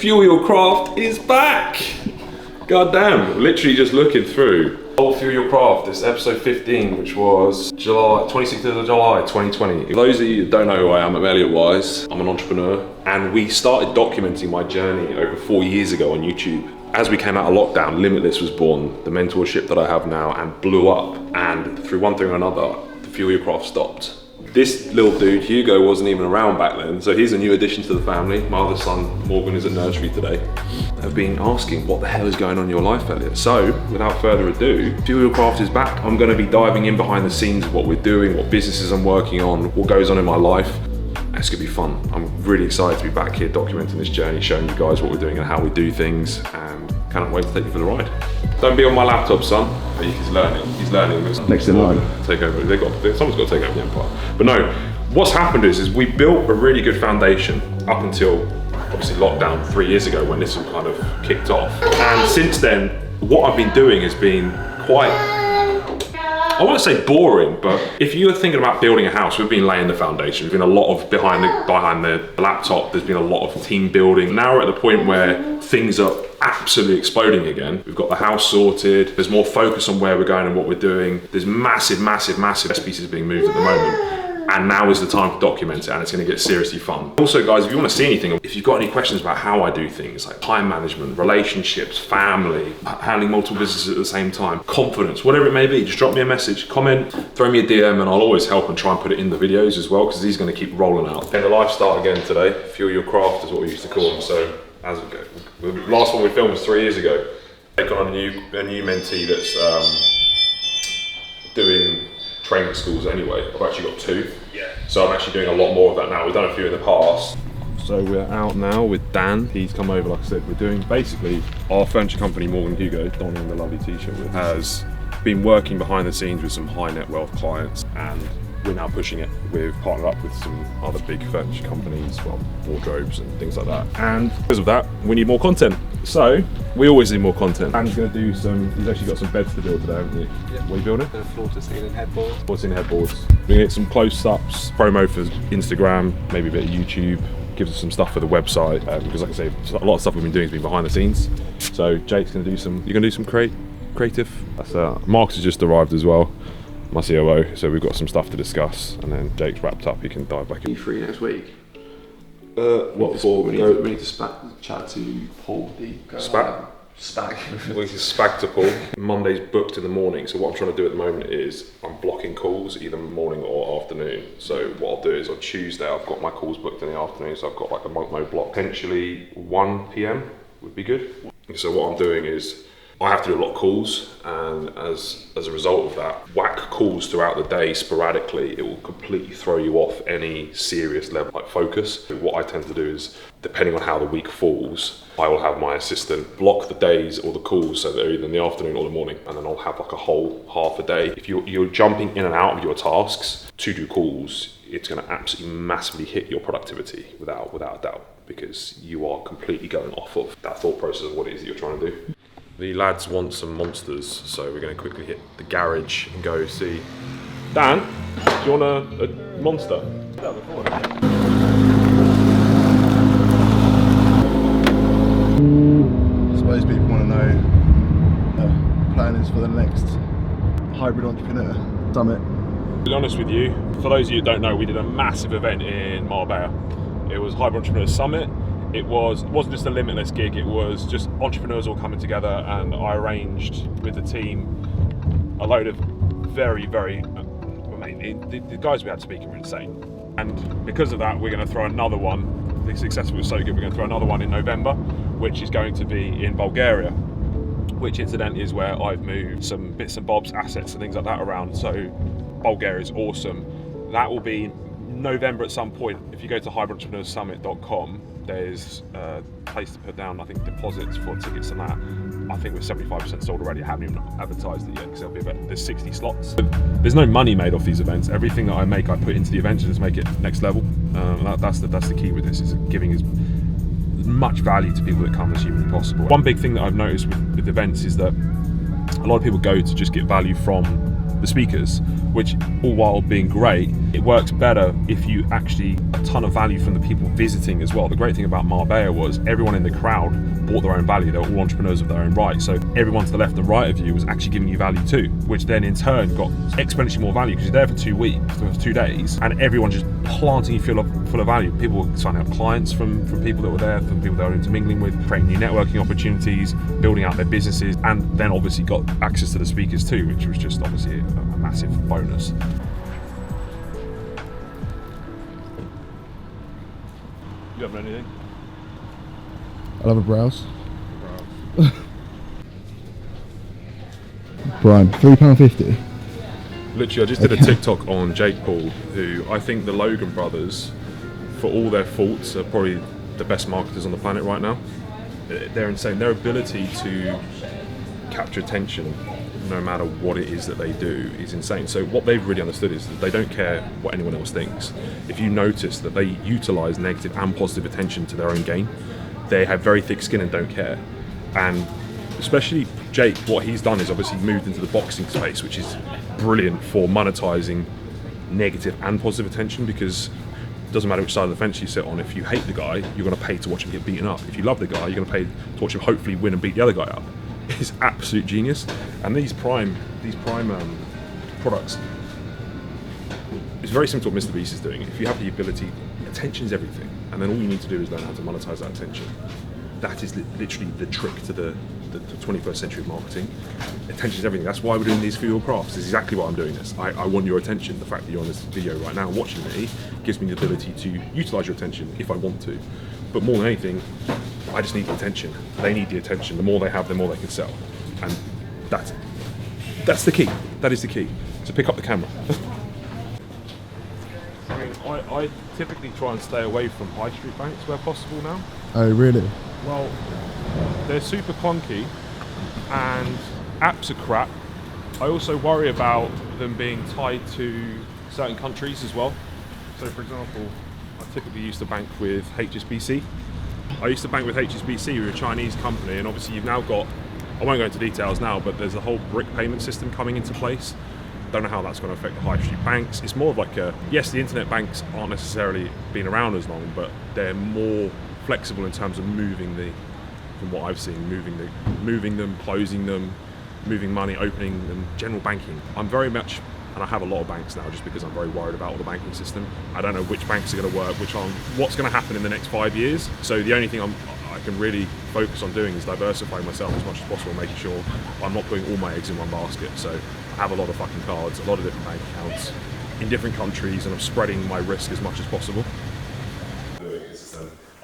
Fuel Your Craft is back! God damn, literally just looking through. Fuel Your Craft, this is episode 15, which was 26th of July 2020. For those of you that don't know who I am, I'm Elliot Wise. I'm an entrepreneur, and we started documenting my journey over 4 years ago on YouTube. As we came out of lockdown, Limitless was born, the mentorship that I have now, and blew up. And through one thing or another, the Fuel Your Craft stopped. This little dude, Hugo, wasn't even around back then, so he's a new addition to the family. My other son, Morgan, is at nursery today. I've been asking, what the hell is going on in your life, Elliot? So, without further ado, Fuel Your Craft is back. I'm gonna be diving in behind the scenes of what we're doing, what businesses I'm working on, what goes on in my life. It's gonna be fun. I'm really excited to be back here documenting this journey, showing you guys what we're doing and how we do things, and can't wait to take you for the ride. Don't be on my laptop, son. He's learning. He's learning. Next in line. Take over. Someone's got to take over the empire. But no, what's happened is we built a really good foundation up until obviously lockdown 3 years ago when this all kind of kicked off. And since then, what I've been doing has been quite, I won't say boring, but if you were thinking about building a house, we've been laying the foundation. There's been a lot of behind the laptop, there's been a lot of team building. Now we're at the point where things are absolutely exploding again. We've got the house sorted, there's more focus on where we're going and what we're doing. There's massive pieces being moved at the moment. And now is the time to document it, and it's gonna get seriously fun. Also guys, if you wanna see anything, if you've got any questions about how I do things, like time management, relationships, family, handling multiple businesses at the same time, confidence, whatever it may be, just drop me a message, comment, throw me a DM, and I'll always help and try and put it in the videos as well, because these are gonna keep rolling out. And the life start again today. Fuel Your Craft is what we used to call them, so how's it go? The last one we filmed was 3 years ago. Taken on a new mentee that's doing training schools anyway. I've actually got 2. Yeah. So I'm actually doing a lot more of that now. We've done a few in the past. So we're out now with Dan. He's come over, like I said, we're doing basically our furniture company, Morgan Hugo, donning the lovely t-shirt with, has been working behind the scenes with some high net wealth clients, and we're now pushing it. We've partnered up with some other big furniture companies, well, wardrobes and things like that. And because of that, we need more content. So, we always need more content. Dan's gonna do he's actually got some beds to build today, haven't you? Yeah. What are you building? Floor to ceiling headboard. Floor to ceiling headboards. We're gonna get some close-ups, promo for Instagram, maybe a bit of YouTube, gives us some stuff for the website, because like I say, a lot of stuff we've been doing has been behind the scenes. So Jake's gonna do you're gonna do some creative. That's Mark's has just arrived as well, my COO, so we've got some stuff to discuss, and then Jake's wrapped up, he can dive back in. Are you free next week? What for? We need to chat to Paul. Spag we can spag to Paul. Monday's booked in the morning, so what I'm trying to do at the moment is I'm blocking calls either morning or afternoon. So what I'll do is on Tuesday I've got my calls booked in the afternoon, so I've got like a monk mode block. Potentially 1 PM would be good. So what I'm doing is I have to do a lot of calls, and as a result of that, whack calls throughout the day sporadically, it will completely throw you off any serious level like focus. What I tend to do is, depending on how the week falls, I will have my assistant block the days or the calls so they're either in the afternoon or the morning, and then I'll have like a whole half a day. If you're jumping in and out of your tasks to do calls, it's going to absolutely massively hit your productivity without a doubt, because you are completely going off of that thought process of what it is that you're trying to do. The lads want some monsters, so we're going to quickly hit the garage and go see. Dan, do you want a monster? I suppose people want to know plans for the next hybrid entrepreneur summit. To be honest with you, for those of you who don't know, we did a massive event in Marbella. It was Hybrid Entrepreneur Summit. It wasn't just a Limitless gig, it was just entrepreneurs all coming together, and I arranged with the team a load of the guys we had speaking were insane. And because of that, we're going to throw another one. The success was so good, we're going to throw another one in November, which is going to be in Bulgaria, which incidentally is where I've moved some bits and bobs, assets and things like that around. So Bulgaria is awesome. That will be November at some point. If you go to hybridentrepreneurssummit.com, there's a place to put down, I think, deposits for tickets and that. I think we're 75% sold already. I haven't even advertised it yet, because there's 60 slots. There's no money made off these events. Everything that I make, I put into the event to just make it next level. That's the key with this, is giving as much value to people that come as humanly possible. One big thing that I've noticed with events is that a lot of people go to just get value from the speakers, which all while being great, it works better if you actually a ton of value from the people visiting as well. The great thing about Marbella was everyone in the crowd bought their own value. They were all entrepreneurs of their own right. So everyone to the left and right of you was actually giving you value too, which then in turn got exponentially more value because you're there for 2 weeks, for 2 days, and everyone just planting you full of value. People were signing up clients from people that were there, from people they were intermingling with, creating new networking opportunities, building out their businesses, and then obviously got access to the speakers too, which was just obviously a massive bonus. You having anything? I'll have a browse. Brian, £3.50. Literally, I just did a TikTok on Jake Paul, who I think the Logan brothers, for all their faults, are probably the best marketers on the planet right now. They're insane. Their ability to capture attention, no matter what it is that they do, is insane. So what they've really understood is that they don't care what anyone else thinks. If you notice that they utilize negative and positive attention to their own gain, they have very thick skin and don't care. And especially Jake, what he's done is obviously moved into the boxing space, which is brilliant for monetizing negative and positive attention, because it doesn't matter which side of the fence you sit on. If you hate the guy, you're going to pay to watch him get beaten up. If you love the guy, you're going to pay to watch him hopefully win and beat the other guy up. It's absolute genius. And these prime products, it's very similar to what Mr. Beast is doing. If you have the ability, attention is everything, and then all you need to do is learn how to monetize that attention. That is literally the trick to the 21st century marketing. Attention is everything. That's why we're doing these for your crafts. This is exactly why I'm doing this. I want your attention. The fact that you're on this video right now watching me gives me the ability to utilize your attention if I want to. But more than anything, I just need the attention. They need the attention. The more they have, the more they can sell. And that's the key. That is the key. So pick up the camera. I typically try and stay away from high street banks where possible now. Oh, really? Well, they're super clunky and apps are crap. I also worry about them being tied to certain countries as well. So for example, I typically used to bank with HSBC. I used to bank with HSBC, who are a Chinese company, and obviously you've now got, I won't go into details now, but there's a whole brick payment system coming into place. Don't know how that's going to affect the high street banks. It's more of like yes, the internet banks aren't necessarily been around as long, but they're more flexible in terms of from what I've seen, moving them, closing them, moving money, opening them, general banking. I'm very much, and I have a lot of banks now just because I'm very worried about all the banking system. I don't know which banks are going to work, what's going to happen in the next 5 years. So the only thing I can really focus on doing is diversifying myself as much as possible, making sure I'm not putting all my eggs in one basket. So I have a lot of fucking cards, a lot of different bank accounts in different countries, and I'm spreading my risk as much as possible.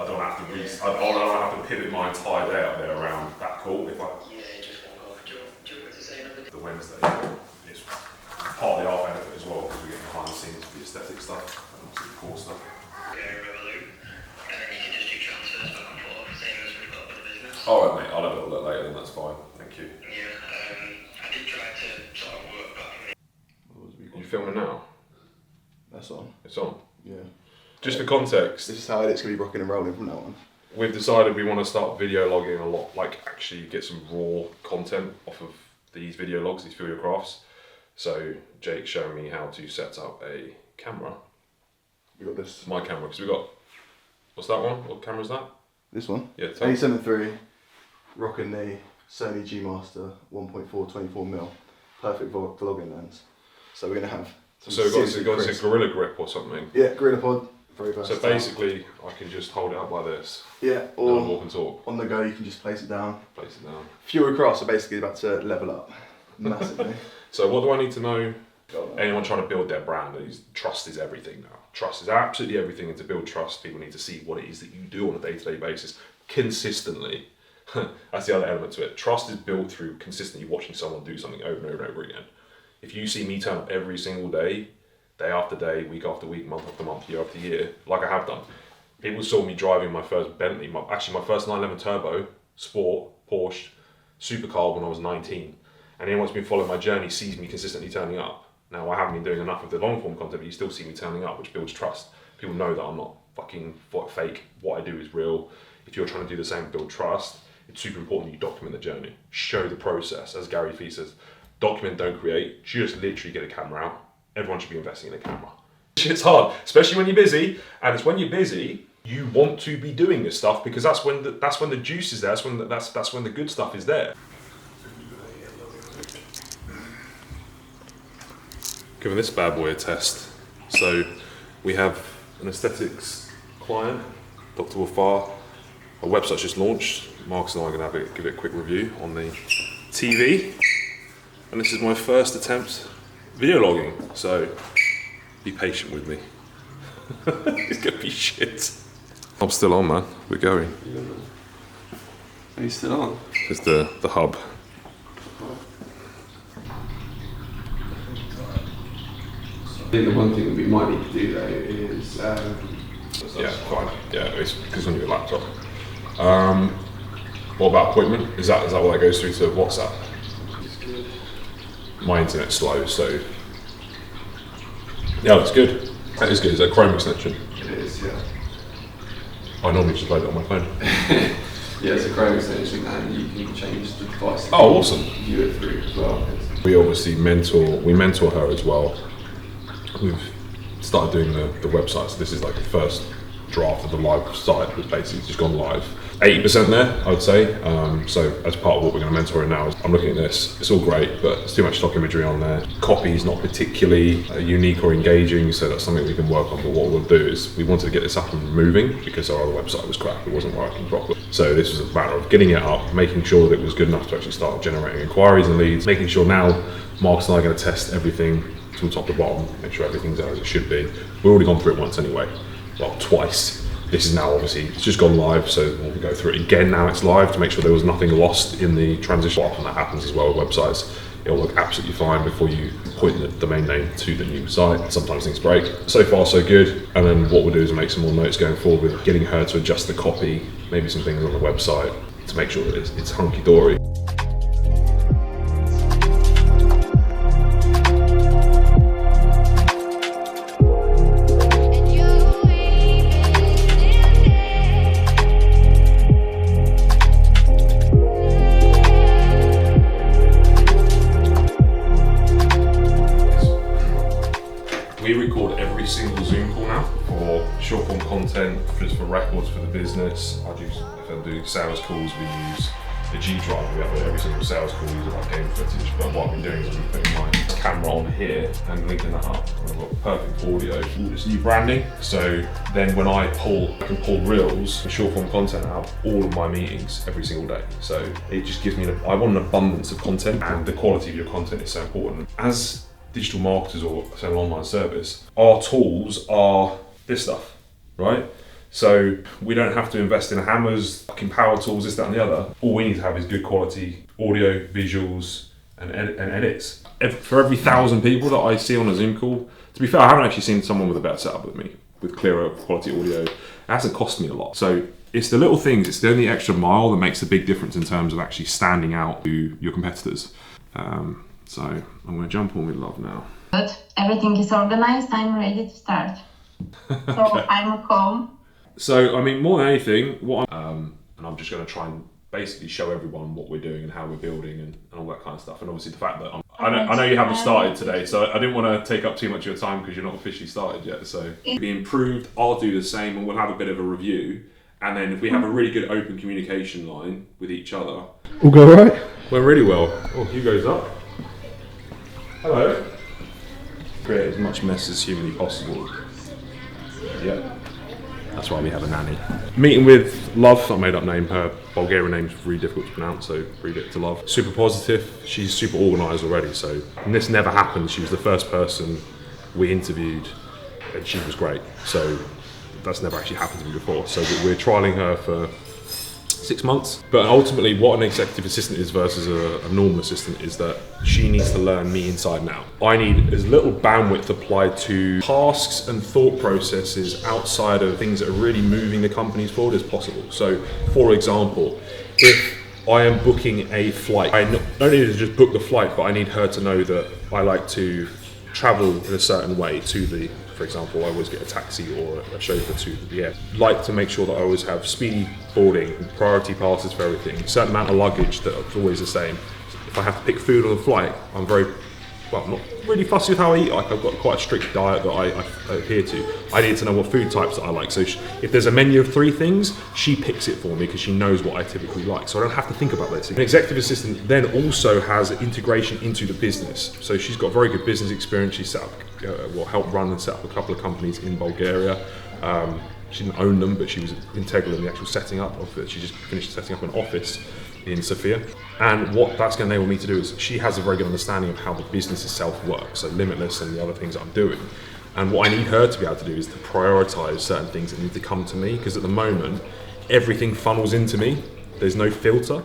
I don't have to pivot my entire day up there around that call. If I the Wednesday, it's partly our benefit as well because we get behind the scenes for the aesthetic stuff and obviously the core stuff. All right, mate. I'll have a little look later, then that's fine. Thank you. Yeah, I did try to sort of work back. Are you filming now? That's on. It's on. Yeah. Just for context, This is how it's going to be rocking and rolling from now on. we've decided we want to start video logging a lot, like actually get some raw content off of these video logs, these Feel Your Crafts. So Jake's showing me how to set up a camera. We got this. My camera, because we got, what's that one? What camera is that? This one. Yeah, A7 III, rocking the Sony G Master 1.4 24mm, perfect vlogging lens. So we're going to have some So we've got a Gorilla Grip or something. Yeah, Gorilla Pod, very So versatile. basically, I can just hold it up like this. Yeah, And or walk and talk. on the go you can just place it down. Place it down. Fewer crafts are basically about to level up massively. So what do I need to know? Anyone trying to build their brand, trust is everything now. Trust is absolutely everything, and to build trust, people need to see what it is that you do on a day-to-day basis consistently. That's the other element to it. Trust is built through consistently watching someone do something over and over and over again. If you see me turn up every single day, day after day, week after week, month after month, year after year, like I have done. People saw me driving my first Bentley, my first 911 Turbo, Sport, Porsche, Supercar when I was 19. And anyone who's been following my journey sees me consistently turning up. Now, I haven't been doing enough of the long form content, but you still see me turning up, which builds trust. People know that I'm not fucking fake. What I do is real. If you're trying to do the same, build trust, it's super important you document the journey. Show the process, as Gary Vee says. Document, don't create. Just literally get a camera out everyone should be investing in a camera. It's hard, especially when you're busy, and it's when you're busy, you want to be doing this stuff because that's when the juice is there, that's when the good stuff is there. Giving this bad boy a test. So we have an aesthetics client, Dr. Wafar. Our website's just launched. Marcus and I are going to give it a quick review on the TV. And this is my first attempt video logging, so be patient with me. It's going to be shit. I'm still on, man. We're going. Are you still on? It's the hub. I think the one thing that we might need to do though is Yeah, fine. Yeah, it's because on your laptop. What about appointment? Is that what that goes through to WhatsApp? it's good. My internet's slow, so yeah, that's good. That is good. Is that a Chrome extension? It is, yeah. I normally just load it on my phone. Yeah, it's a Chrome extension and you can change the device. Oh, awesome. View it through as well. We obviously mentor her as well. We've started doing the website, so this is like the first draft of the live site that's basically just gone live. 80% there, I would say. So as part of what we're going to mentor her now, I'm looking at this, it's all great, but there's too much stock imagery on there. Copy is not particularly unique or engaging, so that's something we can work on, but what we'll do is we wanted to get this up and moving because our other website was crap, it wasn't working properly. So this was a matter of getting it up, making sure that it was good enough to actually start generating inquiries and leads, making sure now Marcus and I are going to test everything from top to bottom, make sure everything's there as it should be. We've already gone through it once anyway, well, twice. This is now obviously, it's just gone live, so we'll go through it again now it's live to make sure there was nothing lost in the transition. Often that happens as well with websites. It'll look absolutely fine before you point the domain name to the new site. Sometimes things break. So far so good, and then what we'll do is make some more notes going forward with getting her to adjust the copy, maybe some things on the website to make sure that it's hunky-dory. We record every single Zoom call now for short form content, just for records for the business. If I do sales calls, we use the G drive. We have every single sales call, we use like game footage. But what I've been doing is I'm putting my camera on here and linking that up. I've got perfect audio, all this new branding. So then when I can pull reels for short form content out of all of my meetings every single day. So it just gives me, I want an abundance of content, and the quality of your content is so important. As digital marketers or say an online service, our tools are this stuff, right? So we don't have to invest in hammers, fucking power tools, this, that and the other. All we need to have is good quality audio, visuals and edits. For every 1,000 people that I see on a Zoom call, to be fair, I haven't actually seen someone with a better setup with me, with clearer quality audio. It hasn't cost me a lot. So it's the little things, it's the only extra mile that makes a big difference in terms of actually standing out to your competitors. So I'm going to jump on with love now. Good. Everything is organized. I'm ready to start. So Okay. I'm home. So I mean, more than anything, and I'm just going to try and basically show everyone what we're doing and how we're building and all that kind of stuff. And obviously the fact that I know you haven't started today, so I didn't want to take up too much of your time because you're not officially started yet. So it'll be improved. I'll do the same, and we'll have a bit of a review. And then if we have a really good open communication line with each other, All go right? went really well. Oh, Hugo's up. Hello. Create as much mess as humanly possible. Yeah. That's why we have a nanny. Meeting with Love, I made up name, her Bulgarian name's really difficult to pronounce, so read it to Love. Super positive, she's super organised already, so, and this never happened, she was the first person we interviewed, and she was great, so that's never actually happened to me before. So we're trialling her for 6 months, but ultimately what an executive assistant is versus a normal assistant is that she needs to learn me inside and out. I need as little bandwidth applied to tasks and thought processes outside of things that are really moving the companies forward as possible. So for example, if I am booking a flight, I don't need to just book the flight, but I need her to know that I like to travel in a certain way to the, for example, I always get a taxi or a chauffeur to the air. Like to make sure that I always have speedy boarding, priority passes for everything, a certain amount of luggage that's always the same. If I have to pick food on the flight, I'm very well, I'm not really fussy with how I eat. Like, I've got quite a strict diet that I adhere to. I need to know what food types that I like. So if there's a menu of 3 things, she picks it for me because she knows what I typically like. So I don't have to think about this. An executive assistant then also has integration into the business. So she's got very good business experience. She set up, helped run and set up a couple of companies in Bulgaria. She didn't own them, but she was integral in the actual setting up of it. She just finished setting up an office in Sofia. And what that's going to enable me to do is she has a very good understanding of how the business itself works, so Limitless and the other things that I'm doing. And what I need her to be able to do is to prioritize certain things that need to come to me, because at the moment, everything funnels into me. There's no filter.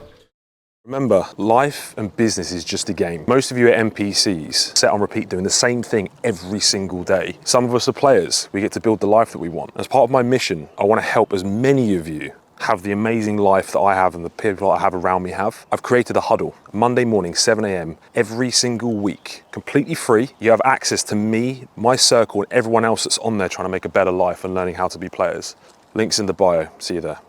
Remember, life and business is just a game. Most of you are NPCs, set on repeat, doing the same thing every single day. Some of us are players. We get to build the life that we want. As part of my mission, I want to help as many of you have the amazing life that I have and the people I have around me have. I've created a Huddle, Monday morning, 7 a.m, every single week, completely free. You have access to me, my circle, and everyone else that's on there trying to make a better life and learning how to be players. Links in the bio. See you there.